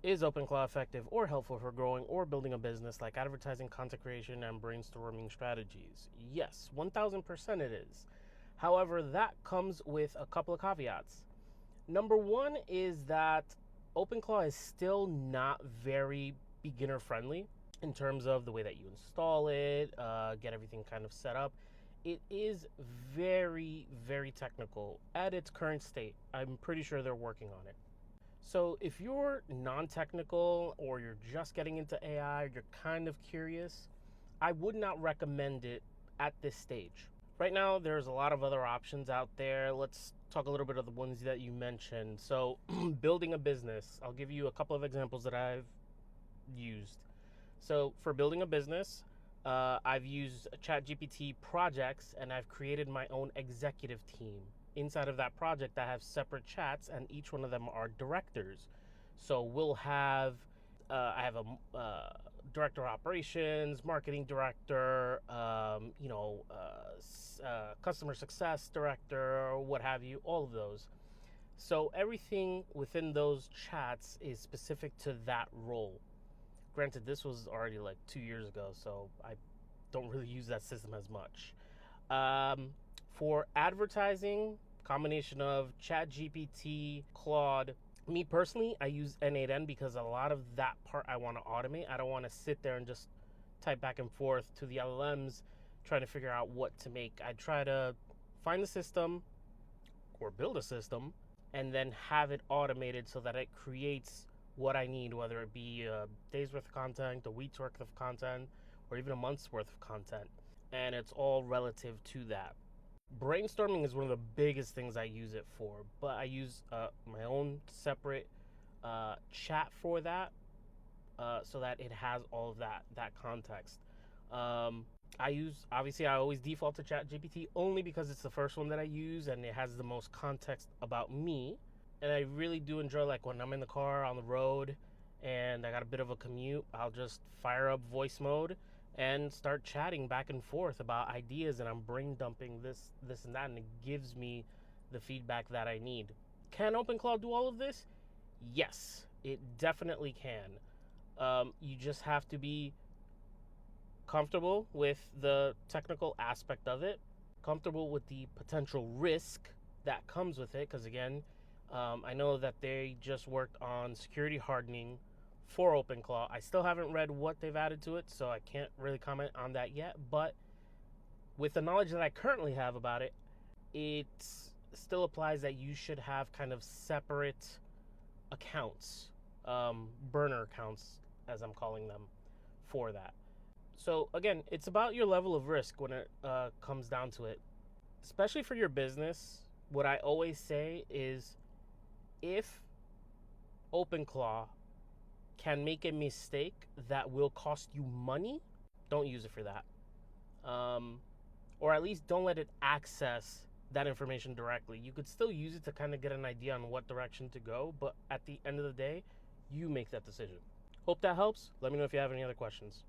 Is OpenClaw effective or helpful for growing or building a business like advertising, content creation, and brainstorming strategies? Yes, 1000% it is. However, that comes with a couple of caveats. Number one is that OpenClaw is still not very beginner friendly in terms of the way that you install it, get everything kind of set up. It is very, very technical at its current state. I'm pretty sure they're working on it. So if you're non-technical or you're just getting into AI, or you're kind of curious, I would not recommend it at this stage. Right now, there's a lot of other options out there. Let's talk a little bit of the ones that you mentioned. So building a business, I'll give you a couple of examples that I've used. So for building a business, I've used ChatGPT projects and I've created my own executive team. Inside of that project, I have separate chats, and each one of them are directors. So we'll have, I have a director of operations, marketing director, customer success director, what have you, all of those. So everything within those chats is specific to that role. Granted, this was already like 2 years ago, so I don't really use that system as much. For advertising, combination of ChatGPT, Claude. Me personally, I use N8N because a lot of that part I want to automate. I don't want to sit there and just type back and forth to the LLMs trying to figure out what to make. I try to find the system or build a system and then have it automated so that it creates what I need, whether it be a day's worth of content, a week's worth of content, or even a month's worth of content. And it's all relative to that. Brainstorming is one of the biggest things I use it for, but I use my own separate chat for that, so that it has all of that context. I always default to ChatGPT only because it's the first one that I use and it has the most context about me. And I really do enjoy, like, when I'm in the car on the road and I got a bit of a commute, I'll just fire up voice mode and start chatting back and forth about ideas, and I'm brain dumping this and that, and it gives me the feedback that I need. Can OpenClaw do all of this? Yes, it definitely can. You just have to be comfortable with the technical aspect of it, comfortable with the potential risk that comes with it, because again, I know that they just worked on security hardening for OpenClaw. I still haven't read what they've added to it, so I can't really comment on that yet. But with the knowledge that I currently have about it, it still applies that you should have kind of separate accounts, burner accounts, as I'm calling them, for that. So again, it's about your level of risk when it comes down to it. Especially for your business, what I always say is, if OpenClaw can make a mistake that will cost you money, don't use it for that. Or at least don't let it access that information directly. You could still use it to kind of get an idea on what direction to go, but at the end of the day, you make that decision. Hope that helps. Let me know if you have any other questions.